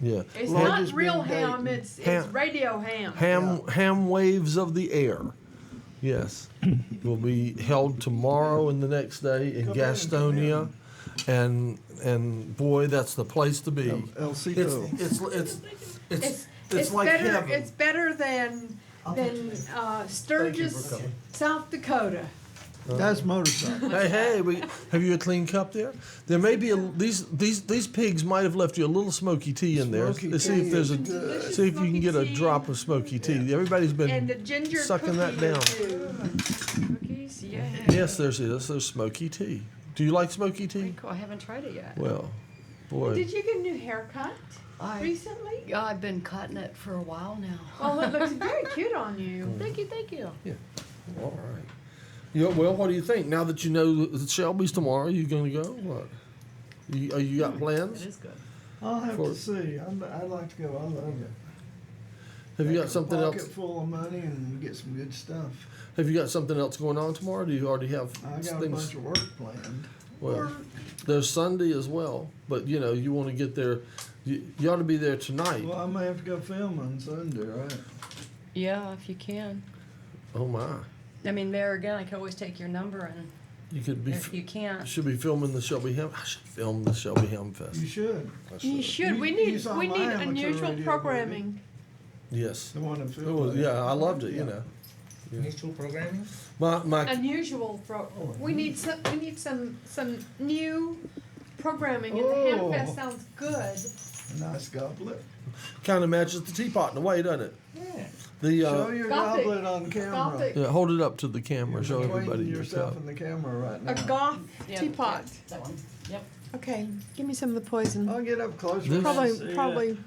Yeah. It's Well, not just real been ham, dating. it's Ham- radio ham. Ham waves of the air. Yes. Will be held tomorrow and the next day in Come in, Gastonia. And boy, that's the place to be. El Cito. It's like better. heaven. It's better than Sturgis, coming. South Dakota. That's motorcycle. Hey, have you a clean cup there? There may be these pigs might have left you a little smoky tea in there. Smoky Let's see if tea there's is good. see if you can get a Smoky tea. drop of smoky tea. Everybody's And the been ginger sucking that cookie down. too. Cookies, yeah. Yes, there's smoky tea. Do you like smoky tea? Cool. I haven't tried it yet. Well, boy, Did you get a new haircut I- recently? Yeah, I've been cutting it for a while now. Well, it looks very cute on you. Thank you, thank you. all right. Well, what do you think? Now that you know that Shelby's tomorrow, you going to go? What? You got plans? It is good. I'll have For- to see. I'd like to go. I love it. Have you got Take a something pocket else? full of money and get some good stuff. Have you got something else going on tomorrow? Do you already have I got a things? bunch of work planned. Well, there's Sunday as well, but you want to get there. You ought to be there tonight. Well, I may have to go film on Sunday, right? Yeah, if you can. Oh my! I mean, there again, I could always take your number, and You could be. if you can't, Should be filming the Shelby Ham. I should film the Shelby Ham Fest. You should. I You should. We You saw need my amateur unusual radio programming. Yes. The one that It filmed was, it. yeah, I loved it. You know, Unusual programming? my Unusual we need some new programming, and the Oh. Ham Fest sounds good. A nice goblet. kind of matches the teapot in a way, doesn't it? Yeah. The Show your Gothic. goblet on camera. Gothic. yeah, hold it up to the camera. Show You're everybody pointing your yourself cup. in the camera right now. A goth yeah, teapot. yeah, that one. Yep. Okay, give me some of the poison. I'll get up closer. This- Probably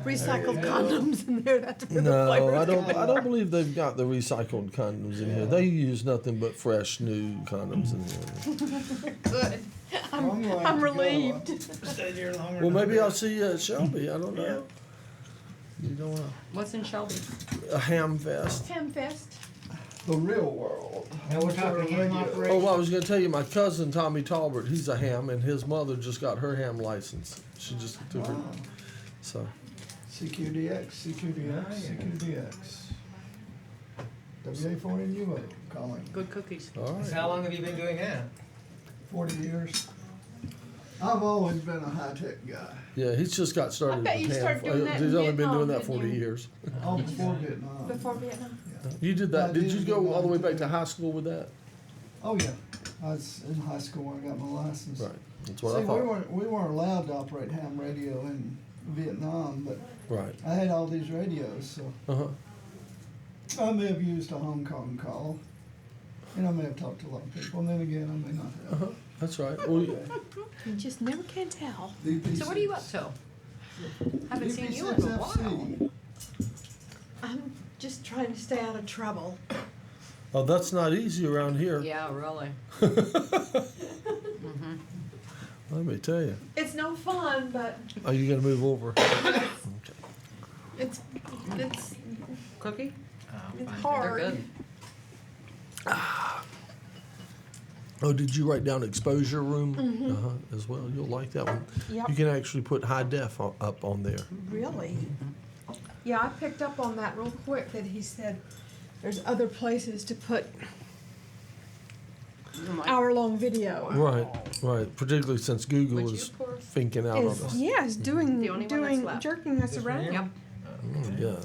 recycled go. condoms in there. That's where the No, flavors I don't. come I don't believe they've got the recycled condoms in here. They use nothing but fresh, new condoms in here. Good. I'm going I'm to relieved. go. Stay here longer. Well, than maybe I'll that. see you at Shelby. I don't know. You don't know. What's in Shelby? A ham fest. Ham Fest. The real world. Now we're talking ham Oh, operation. well, I was going to tell you, my cousin Tommy Talbert, he's a ham, and his mother just got her ham license. She just took her. Wow. So, CQDX, CQDX. WA4NUO calling. Good cookies. all So right. how long have you been doing that? 40 years. I've always been a high-tech guy. Yeah, he's just got started. I bet with you ham. started doing that He's in only been doing Vietnam, that 40 didn't you? years. Oh, before Vietnam. Before Vietnam. You did that. I Did did you go all the way back to Vietnam. high school with that? Oh, yeah. I was in high school when I got my license. Right. That's what See, I thought. we weren't allowed to operate ham radio in Vietnam, but Right. I had all these radios, so Uh huh. I may have used a Hong Kong call, and I may have talked to a lot of people, and then again, I may not Uh have. huh. That's right. Well, You just never can tell. DP6. So what are you up to? Haven't seen you in a while. DP6FC. I'm just trying to stay out of trouble. oh, that's not easy around here. Yeah, really. Let me tell you. It's no fun, but Are you going to move over? Okay. it's Cookie? it's They're hard. good. Oh, did you write down exposure room as well? You'll like that one. Yep. You can actually put high def up on there. Really? Yeah, I picked up on that real quick that he said there's other places to put hour-long video. Right, right. Particularly since Google Would is you pour? finking out on us. Yes, doing The only one that's left. jerking us This one here? around. Yep. Yeah.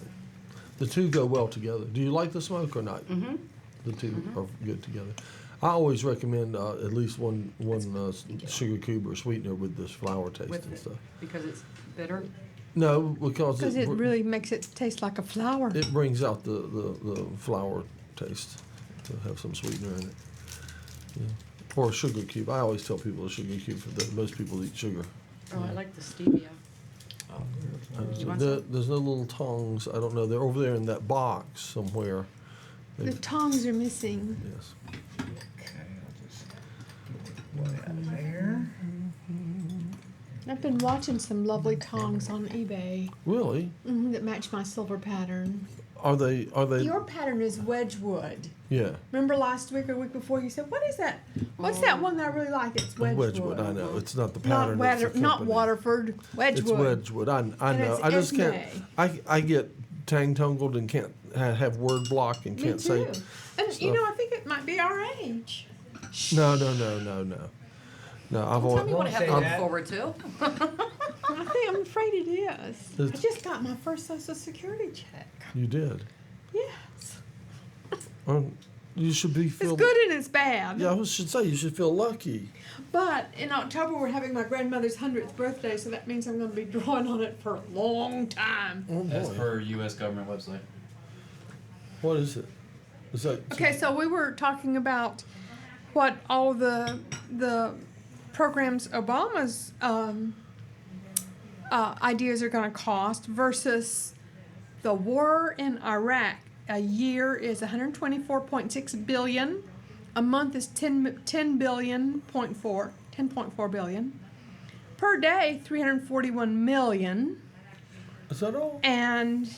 The two go well together. Do you like the smoke or not? Mm-hmm. The two are good together. I always recommend at least one sugar cube or sweetener with this flour taste With and it. stuff. Because it's bitter. No, because Because it really makes it taste like a flower. it brings out the flour taste to have some sweetener in it. Yeah. Or a sugar cube. I always tell people a sugar cube for that. Most people eat sugar. Oh, I like the stevia. You want some? There's no little tongs. I don't know. They're over there in that box somewhere. The tongs are missing. Yes. Okay, I'll just get one out of there. I've been watching some lovely tongs on eBay Really? that match my silver pattern. Are they? Your pattern is Wedgwood. Yeah. Remember last week or week before you said, "What is that? What's that one that I really like?" It's Wedgwood. Wedgwood, I know. It's not the Not pattern. It's the not company. Waterford. Wedgwood. It's Wedgwood. I And know. it's I just can't. Esme. I get tang-tungled and can't have word block and Me can't too. say. And stuff. I think it might be our age. No. No, I've Tell always. me what I have Say to look that. forward to. I'm afraid it is. I It's- just got my first Social Security check. You did. Yes. You should be It's feel. good and it's bad. Yeah, I should say you should feel lucky. But in October we're having my grandmother's 100th birthday, so that means I'm going to be drawing on it for a long time. Oh As boy. per U.S. government website. What is it? Is that? Okay, so we were talking about what all the programs Obama's ideas are going to cost versus the war in Iraq. A year is 124.6 billion. A month is 10 billion, 10.4 billion. Per day, 341 million. Is that all? And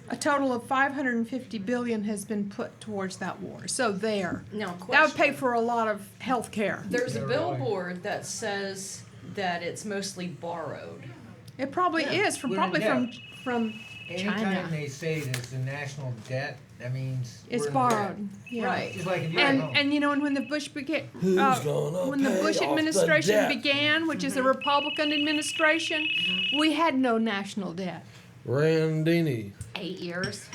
a total of 550 billion has been put towards that war. So there. Now, That would pay question. for a lot of health care. There's a Yeah, really. billboard that says that it's mostly borrowed. It probably Yeah, is from we're in probably debt. from China. Anytime they say there's a national debt, that means It's we're in borrowed. debt. Yeah. Right. Just like in your home. And you know, and when the Bush began, Who's gonna when the pay Bush off the administration debt? began, which is a Republican administration, we had no national debt. Randini. 8 years.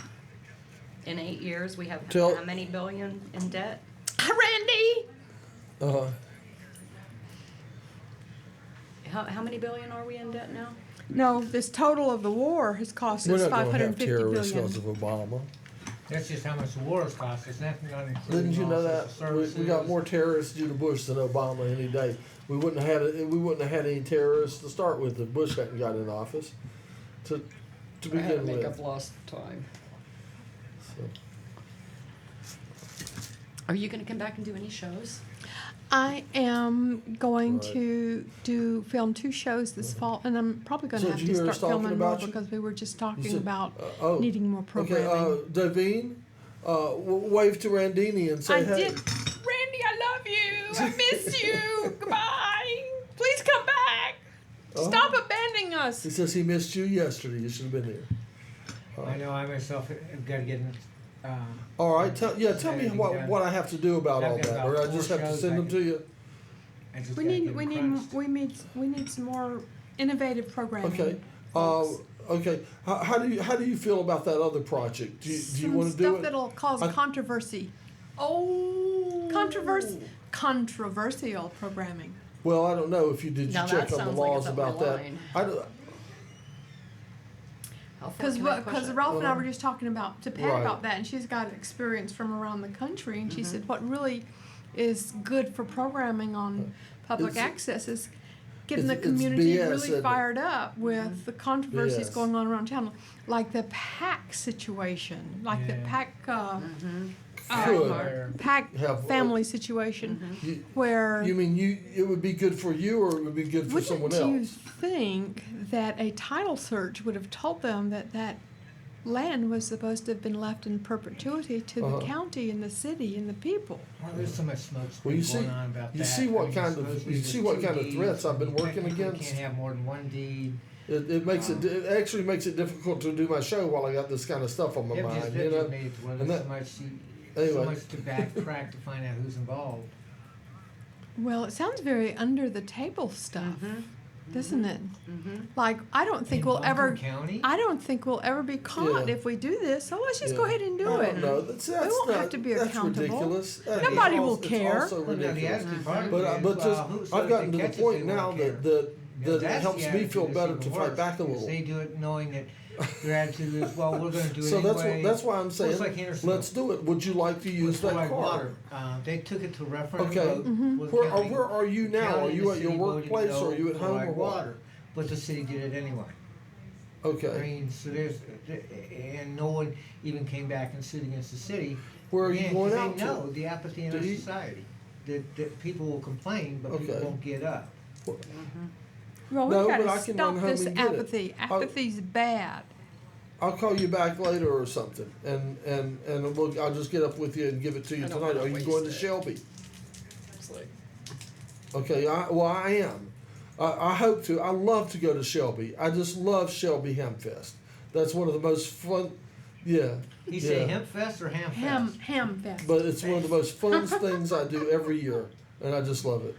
In 8 years, we have Tell- how many billion in debt? Randy. Uh, How many billion are we in debt now? No, this total of the war has cost we're us not going to have 550 terrorists billion. because of Obama. That's just how much the war has cost. It's nothing on including Didn't you all know social that? services. We got more terrorists due to Bush than Obama any day. We wouldn't have had We wouldn't have had any terrorists to start with if Bush hadn't got in office. To begin with. lost time. So. Are you going to come back and do any shows? I am going Right. to film 2 shows this fall, and I'm probably going to So have did to you hear start us talking filming more about you? because we were just You talking said- about oh, needing more programming. Okay, Davine, wave to Randini and say I hey. did. Randy, I love you. I miss you. Goodbye. Please come back. Oh. Stop abandoning us. He says he missed you yesterday. You should have been here. I know I myself have got to get in. All right, tell me Editing done. what I have to do about I've all got that, about or I 4 just have to shows send I them can- to you. I just We gotta need get we them need crunched. we need some more innovative programming. Okay. folks. Okay. How do you feel about that other project? Do you Some want to do stuff it? that'll cause I- controversy. Oh. Controversial programming. Well, I don't know if you did Now you that check on the sounds like laws it's up my about that. line. I don't, How far Because can I push it? Ralph and I were just talking about to Pat Right. about that, and she's got experience from around the country, and she Mm-hmm. said what really is good for programming on public It's- access is getting the it's community BS, really isn't it? fired up with the controversies BS. going on around town, like the PAC situation, like the Yeah. PAC Could PAC have- family situation, you, where. you mean it would be good for you, or it would be good for someone Wouldn't you else? think that a title search would have told them that that land was supposed to have been left in perpetuity to Uh-huh. the county and the city and the people? Well, there's so much smoke Well, you going see- on about you that. see what I mean, kind of- supposedly you there's see what 2 kind of deeds, threats I've been and working technically against? Can't have more than 1 deed. It makes it actually makes it difficult to do my show while I got this kind of stuff on my They've mind. just, You they've know. just made it to where And there's that- so anyway. much to backtrack to find out who's involved. Well, it sounds very under the table stuff, doesn't it? Mm-hmm. Like I don't think In we'll Buncombe ever. County? I don't think we'll ever be caught Yeah. if we do this. So let's just Yeah. go ahead and do I it. don't know. That's won't not, have to be that's accountable. ridiculous. Nobody will It's care. also Well, now, the ridiculous. asking part But is, but well, just who- so I've if gotten they to the catch us, point they now won't that care. that Yeah, that it that's helps the me feel attitude better that's to even fight worse, back a is little. They do it knowing that their attitude is, well, we're gonna do it So anyway. that's why I'm Well, saying it's like Henderson. let's do it. Would you like to use It's that like car? water. They took it to referendum. Okay. vote with county. Where are you The now? county Are and you the at your city voted workplace no or are you at for home like or what? water, but the city did it anyway. I Okay. mean, so there's, and no one even came back and sued against the city. Where are you Again, going 'cause they out know to? the apathy in To our eat? society. That people will complain, but people Okay. won't get up. Well, No, we but I gotta can stop run home this and get it. apathy. Apathy's bad. I'll call you back later or something, and I'll just get up with you and give it to you I don't tonight. wanna Are you waste going to it. Shelby? It's like, Okay, I am. I hope to. I love to go to Shelby. I just love Shelby Hemp Fest. That's one of the most fun. Yeah. You say yeah. Hemp Fest or Ham Fest? Ham fest. But it's one of the most fun things I do every year, and I just love it.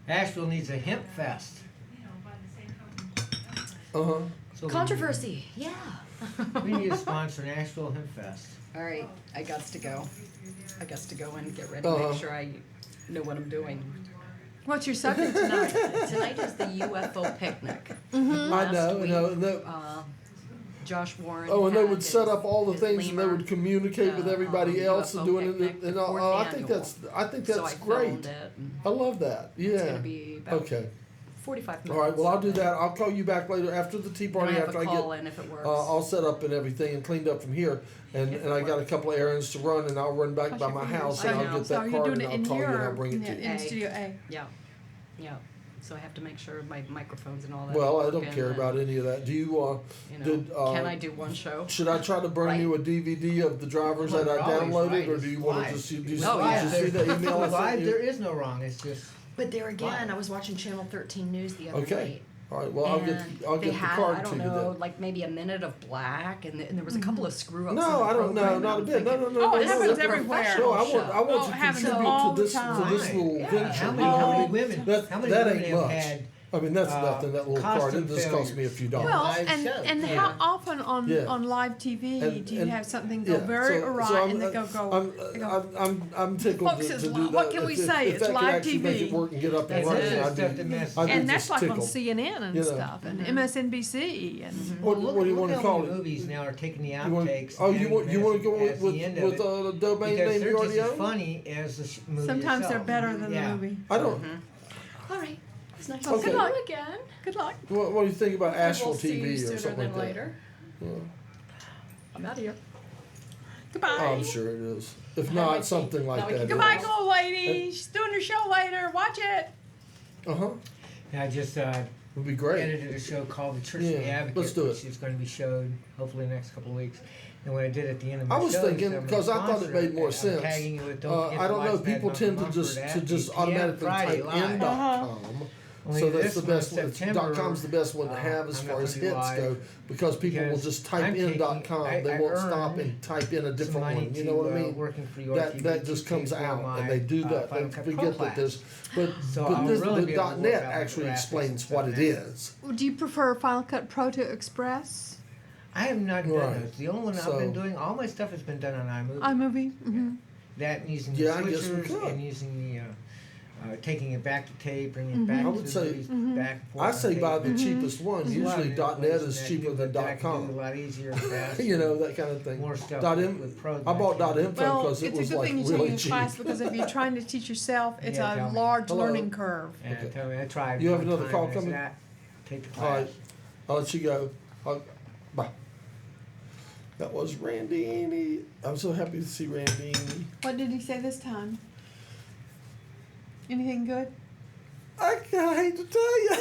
Asheville needs a Hemp Fest. So controversy, yeah. We need to sponsor an Asheville Hemp Fest. All right, I got to go. I got to go and get ready, Uh-huh. make sure I know what I'm doing. What's your subject tonight? Tonight is the UFO picnic. I know, Last week, and they, Josh Warren. oh, and they had would set his- up all the his things, and they lemur, would communicate with everybody else and UFO doing it. picnic, And the all, fourth I think annual. that's So I great. filmed it, and I love that. It's Yeah. gonna be about Okay. 45 minutes. All right. Well, I'll do that. I'll call you back later after the tea And party. I have After a I call get, in if it works. I'll set up and everything and cleaned up from here. And If it I got a works. couple of errands to run, and I'll run back by my house I and I'll know. get So that are you card doing and it I'll in call you and I'll your bring it to you. in A. Studio A? Yeah. So I have to make sure my microphones and all that. Well, are I don't working care and, about any of that. Do you? You know, Did can I do one show? Should I try to bring you a DVD of the drivers that I Always downloaded, right. or do you want to Live. just It's did you live. see the email I Live, sent there you? is no wrong. It's just But there again, Live. I was watching Channel 13 News the other Okay. night. All right. Well, I'll and get they the had, card I to don't you know, then. like maybe a minute of black, and there was a couple of screw ups. No, I don't know, not a bit. No, no, no. Oh, no, it no, happens no, everywhere. No, I want Oh, you it to happens contribute all to the this time. little yeah. venture. How you many, know how what I many mean? women? That how many that women ain't have much. had? I mean, that's nothing. That little card. costume It just cost me a few dollars. Well, live and show. and Yeah. how often on Yeah. on live TV And- do you and- have something go yeah, very so awry I'm, and they go they go, I'm tickled Folks, to it's do li- that. what can we If- say? If It's that could live actually make it TV. work and get up and That's running, it. I'd Stuff be, that messes I'd be and that's just like on tickled. CNN and You know. stuff and MSNBC and What, Well, what do you look want to how call many it? movies now are taking the You want, outtakes. oh, and you want to adding go as with the end of with it, the domain because name they're you just already as own? funny as the movie sometimes they're itself. better than Yeah. the movie. I don't. All right. It's nice Okay. to see Good luck. you again. Good luck. What do you think about Asheville We'll see you TV or sooner something than like that? later. Yeah. I'm out of here. Goodbye. Oh, I'm sure it is. If Have not, my tea. something like Now we that. can Goodbye, gold lady. She's doing her show later. Watch it. And I just Would be great. edited a show called The Church of the Yeah, Advocate, let's do it. which is going to be showed hopefully in the next couple of weeks. And what I did at the end of my I was show thinking, is I'm because I thought it sponsor made more I'm sense. tagging you with, don't forget I to don't know. watch Bad People Mouth tend to Mumford just at to just 8 p.m. automatically Friday type live. in .com. Only So that's this the month, best one. September, .com's the best one to have as I'm far not as gonna do hits live go, because people will because just type I'm in taking- .com. I They won't earned stop and type in a some different money one. You to, know what I mean? working for your That TV just to comes pay for out, my, and they do that. Final They Cut Pro forget that class. there's, but So but I'll this really the be able to .net work out the actually graphics explains and what stuff it now. is. Do you prefer Final Cut Pro to Express? I have not done Right. those. The only one So- I've been doing, all my stuff has been done on iMovie. iMovie. Mm-hmm. That and using Yeah, I the guess we switchers could. and using the taking it back to tape, bringing it back I to would the say- movies, back and forth I on say tape. buy the cheapest one. There's a lot of Usually different .net ways is that I cheaper do than it that I can do .com. a lot easier and faster. You know, that kind of thing. More stuff Dot with- M- with Pro I than bought can. .info Well, because it's it a was good like thing you're taking really a cheap. class because if you're trying to teach yourself, it's Yeah, a tell me. large Hello? learning curve. And Okay. tell me, I tried. You have one another time call and it's coming? not- Take the All class. right, I'll let you go. Bye. That was Randini. I'm so happy to see Randini. What did he say this time? Anything good? I hate to tell you.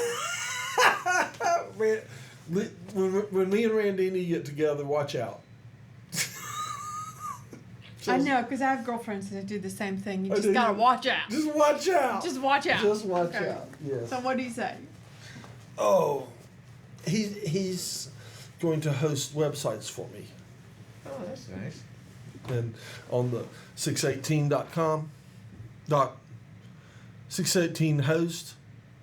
when me and Randini get together, watch out. I know, because I have girlfriends that do the same thing. You Oh, just do gotta you? watch out. Just watch out. Just watch out. Just watch Okay. out. Yes. So what do you say? Oh, he's going to host websites for me, Oh, that's nice. and on the 618.com,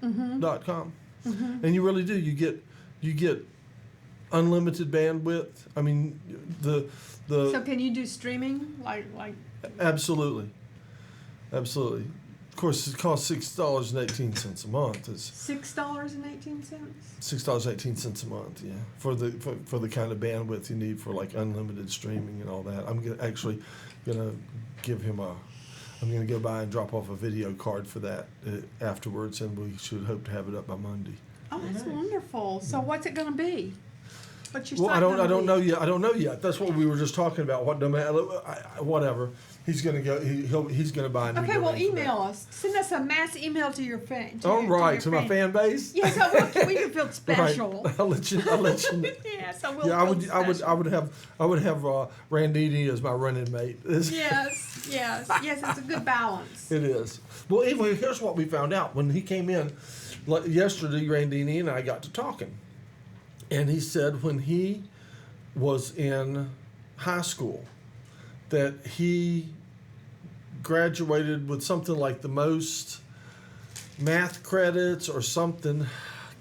618host.com, and you really do. You get unlimited bandwidth. I mean, the So can you do streaming? Like absolutely. Of course, it costs $6.18 a month. It's $6.18? $6.18 a month, yeah, for the kind of bandwidth you need for like unlimited streaming and all that. I'm actually gonna give him I'm gonna go by and drop off a video card for that afterwards, and we should hope to have it up by Monday. Oh, that's wonderful. So what's it gonna be? What's your Well, site I don't gonna know be? yet. I don't know yet. That's what we were just talking about. What domain? Whatever. He's gonna go. He's gonna buy a new Okay, well, domain for that. email us. Send us a mass email to your fan. All right, to my fan base. Yes, I will. We can feel special. Right. I'll let you know. Yes, I will. Yeah, I feel would special. have Randini as my running mate. Yes, it's a good balance. It is. Well, anyway, here's what we found out when he came in yesterday. Randini and I got to talking, and he said when he was in high school that he graduated with something like the most math credits or something.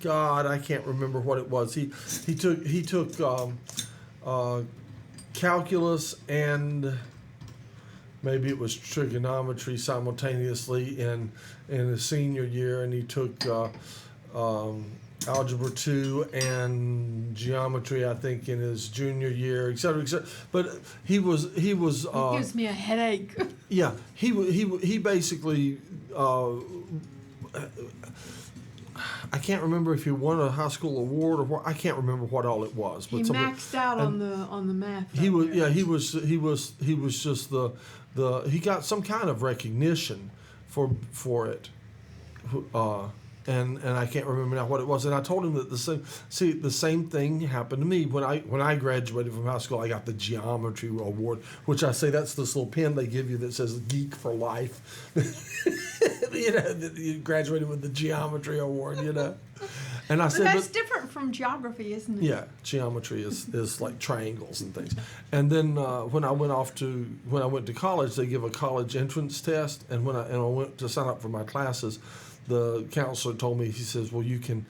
God, I can't remember what it was. He took calculus and maybe it was trigonometry simultaneously in his senior year, and he took algebra 2 and geometry, I think, in his junior year, et cetera, et cetera. But he was. It gives me a headache. Yeah, he basically. I can't remember if he won a high school award or what. I can't remember what all it was. But He maxed out on the math. He was. there. Yeah, he was just the he got some kind of recognition for it. And I can't remember now what it was. And I told him that the same thing happened to me when I graduated from high school. I got the geometry award, which I say that's this little pin they give you that says "Geek for Life." That you graduated with the geometry award. And I But said, that's different from geography, isn't it? yeah, geometry is like triangles and things. And then when I went to college, they give a college entrance test. And when I went to sign up for my classes, the counselor told me, he says, well, you can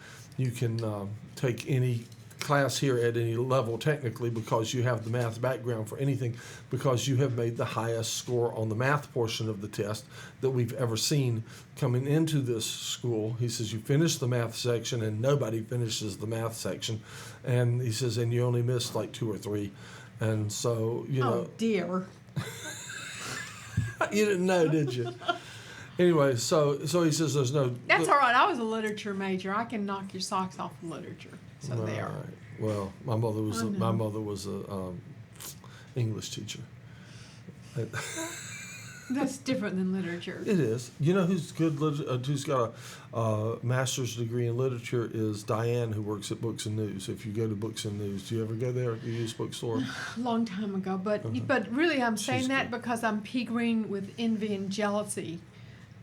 take any class here at any level technically because you have the math background for anything, because you have made the highest score on the math portion of the test that we've ever seen coming into this school. He says you finished the math section and nobody finishes the math section, and he says and you only missed like 2 or 3, and so Oh dear. you didn't know, did you? Anyway, so he says there's no. That's all right. I was a literature major. I can knock your socks off of literature. So there. Right. Well, my mother was I know. a English teacher. That's different than literature. It is. You know who's good? Who's got a master's degree in literature is Diane, who works at Books and News. If you go to Books and News, do you ever go there? Do you use bookstore? A long time ago, but really, I'm saying She's that good. because I'm peering with envy and jealousy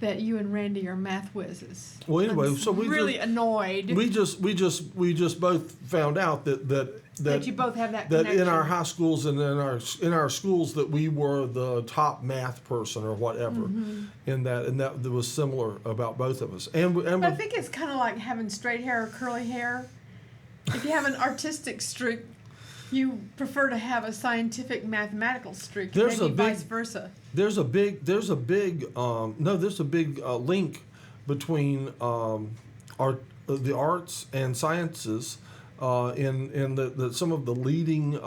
that you and Randy are math whizzes. Well, anyway, I'm so we really just, annoyed we just both found out that you both have that that connection. in our high schools and in our schools that we were the top math person or whatever, and that was similar about both of us. And But I think it's kind of like having straight hair or curly hair. If you have an artistic streak, you prefer to have a scientific mathematical streak, and There's maybe a big- vice versa. there's a big link between the arts and sciences in the some of the leading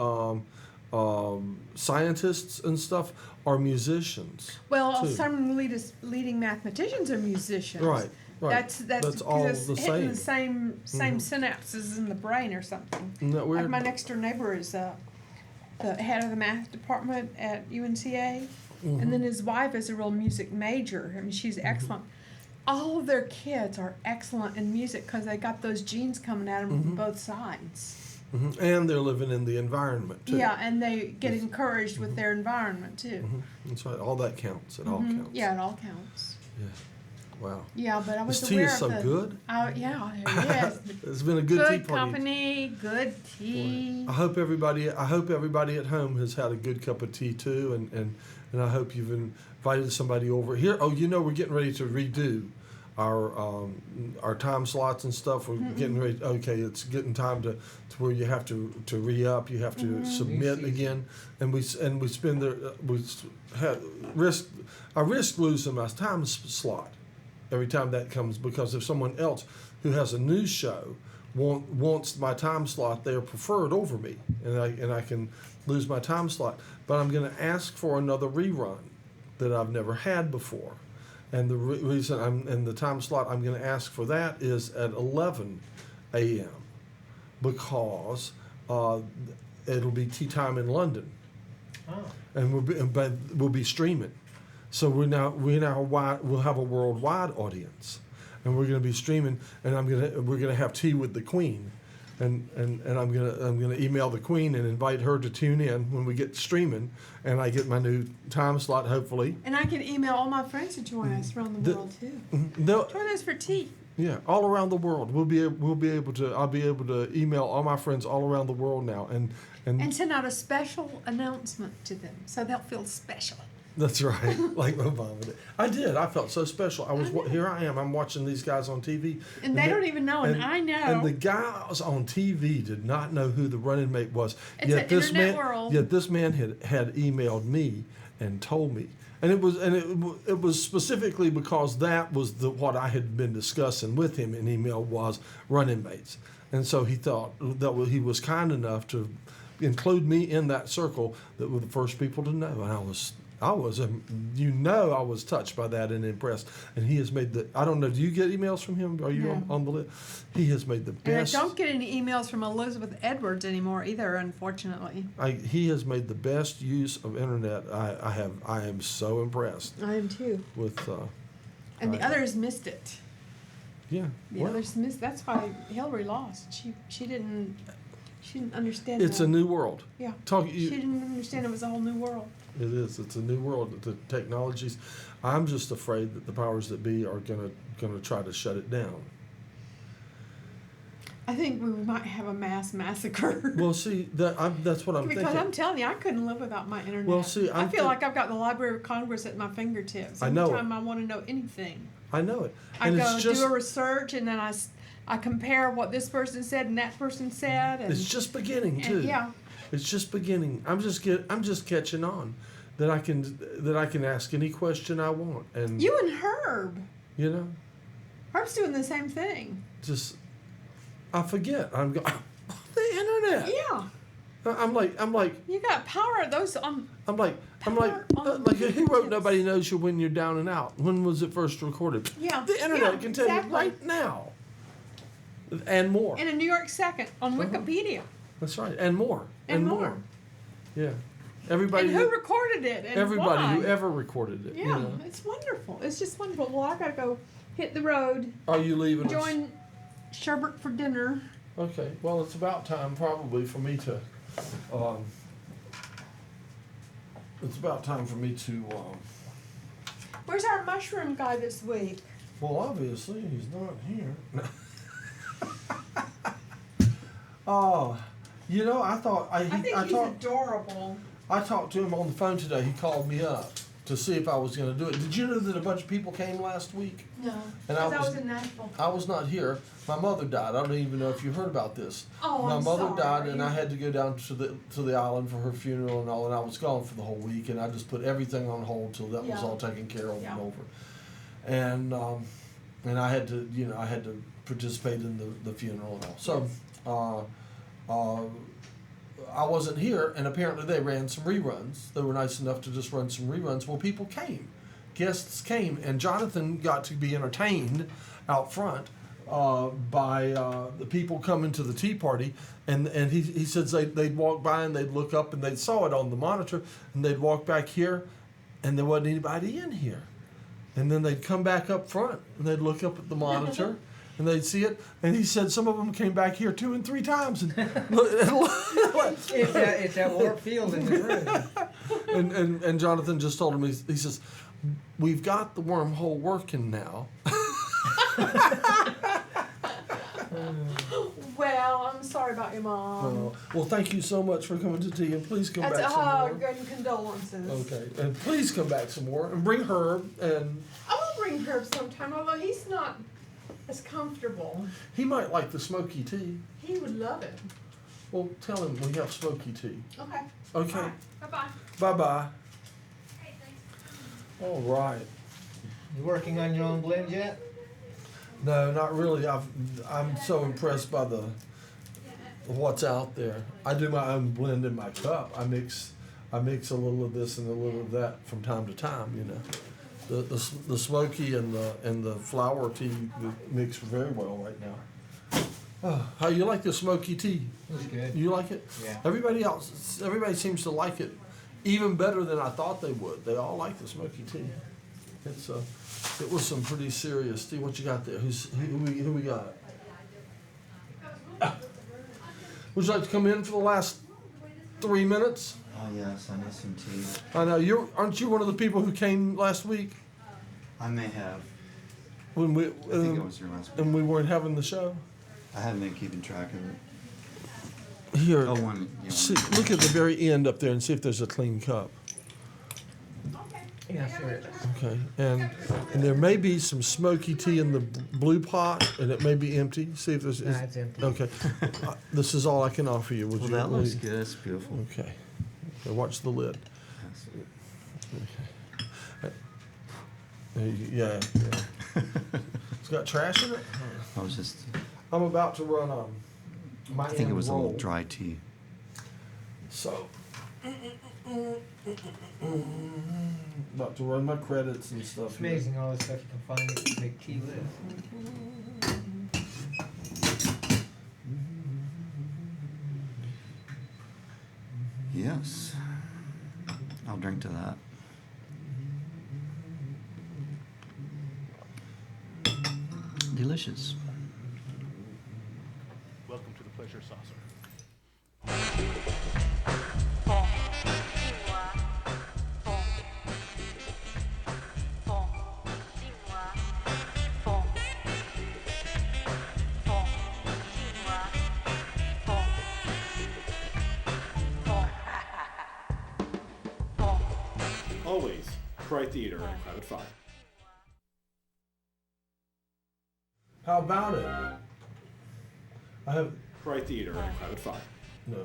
scientists and stuff are musicians. Well, too. some leading mathematicians are musicians. Right. That's That's all because the it's hitting same. the same synapses in the brain or something. Isn't that weird? Like my next door neighbor is the head of the math department at UNCA, and then his wife is a real music major. I mean, she's excellent. All of their kids are excellent in music because they got those genes coming at them from both sides. And they're living in the environment too. Yeah, and they get encouraged with their environment too. That's right. All that counts. It all counts. Yeah, it all counts. Yeah. Wow. Yeah, but I was This tea aware is of so the, good. Yeah, it is. It's been a good tea Good party. company, good tea. I hope everybody at home has had a good cup of tea too, and I hope you've invited somebody over here. Oh, we're getting ready to redo our time slots and stuff. We're getting ready. Okay, it's getting time to where you have to re-up. You have to submit again, and we spend I risk losing my time slot every time that comes, because if someone else who has a news show wants my time slot, they're preferred over me, and I can lose my time slot. But I'm going to ask for another rerun that I've never had before, and the reason the time slot I'm going to ask for that is at 11 a.m. because it'll be tea time in London, Oh. and we'll be streaming. So we'll have a worldwide audience, and we're going to be streaming, and we're gonna have tea with the Queen, and I'm gonna email the Queen and invite her to tune in when we get streaming, and I get my new time slot hopefully. And I can email all my friends to join us around the world too. They'll- Join us for tea. Yeah, all around the world. I'll be able to email all my friends all around the world now, and And send out a special announcement to them so they'll feel special. that's right, like Obama did. I did. I felt so special. Here I am. I'm watching these guys on TV, And they don't even know, and I know. And the guys on TV did not know who the running mate was. It's an internet world. Yet this man had emailed me and told me. And it was specifically because that was what I had been discussing with him in email was running mates, and so he thought that he was kind enough to include me in that circle that were the first people to know, and I was I was touched by that and impressed. And he has made I don't know, do you get emails from him? Are you No. on the list? He has made the best. And I don't get any emails from Elizabeth Edwards anymore either, unfortunately. He has made the best use of internet. I am so impressed I am too. with. And the others missed it. Yeah. The well, others missed. That's why Hillary lost. She didn't understand. it's a new world. Yeah. You, She didn't understand it was a whole new world. It is. It's a new world. The technologies. I'm just afraid that the powers that be are gonna try to shut it down. I think we might have a mass massacre. Well, see, that's what I'm Because thinking. I'm telling you, I couldn't live without my internet. Well, see, I feel like I've got the Library of Congress at my fingertips. I know it. Anytime I want to know anything, I know it. I And go it's just do a research, and then I compare what this person said and that person said. And, it's just beginning too. and yeah. It's just beginning. I'm just catching on that I can ask any question I want, and You and Herb. you know, Herb's doing the same thing. just I forget. I'm going the internet. Yeah. I'm like You got power. Those on. I'm like Power on like who wrote tips. Nobody Knows You When You're Down and Out? When was it first recorded? Yeah. The internet yeah, can tell you exactly. right now, and more. In a New York second on Wikipedia. That's right, and more, And more. Yeah, everybody. And who recorded it? And everybody why? who ever recorded it. Yeah, You know. it's wonderful. It's just wonderful. Well, I gotta go hit the road. Are you leaving us? Join Sherbert for dinner. Okay, well, it's about time probably for me to, it's about time for me to, Where's our mushroom guy this week? well, obviously, he's not here. You know, I thought, I think he's talked, adorable. I talked to him on the phone today. He called me up to see if I was gonna do it. Did you know that a bunch of people came last week? No, And I because I was- was in Nashville. I was not here. My mother died. I don't even know if you heard about this. Oh, My I'm mother sorry. died, and I had to go down to the island for her funeral and all, and I was gone for the whole week, and I just put everything on hold till that was Yeah. all taken care of Yeah. and over. And I had to participate in the funeral and all. So I wasn't here, and apparently they ran some reruns. They were nice enough to just run some reruns. Well, people came, guests came, and Jonathan got to be entertained out front by the people coming to the tea party, and he says they'd walk by and they'd look up and they saw it on the monitor, and they'd walk back here, and there wasn't anybody in here, and then they'd come back up front and they'd look up at the monitor. And they'd see it, and he said some of them came back here 2 and 3 times, and It's that warped field in the room. and Jonathan just told him, he says, "We've got the wormhole working now." Well, I'm sorry about your mom. Well, thank you so much for coming to tea, and please come That's a back some hug more. and condolences. Okay, and please come back some more, and bring Herb, and I will bring Herb sometime, although he's not as comfortable. he might like the smoky tea. He would love it. Well, tell him we have smoky tea. Okay. Okay, Bye-bye. bye-bye. All right. You working on your own blend yet? No, not really. I'm so impressed by what's out there. I do my own blend in my cup. I mix a little of this and a little of that from time to time. You know, the smoky and the flower tea mix very well right now. Oh, how you like the smoky tea? It's good. You like it? Yeah. Everybody seems to like it even better than I thought they would. They all like the smoky tea. It was some pretty serious tea. What you got there? Who we got? Would you like to come in for the last 3 minutes? Oh yes, I need some tea. I know aren't you one of the people who came last week I may have. when we I think it was your last one. and we weren't having the show? I haven't been keeping track of it. Here, Oh, one. Yeah, see, one. look at the very end up there and see if there's a clean cup. Yes, there it is. Okay, and there may be some smoky tea in the blue pot, and it may be empty. See if there's. No, it's empty. Okay, this is all I can offer you. Would Well, you? that looks good. It's beautiful. Okay. Okay, watch the lid. Yes. Yeah. It's got trash in it. I was just. I'm about to run my I think it end was a little roll. dry tea. So, about to run my credits and stuff. It's amazing all the stuff you can find to make tea with. Yes. I'll drink to that. Delicious. Welcome to the pleasure saucer. Always Cry Theater and a Crowded Fire. How about it? I have Cry Theater and a Crowded Fire. no.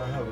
I have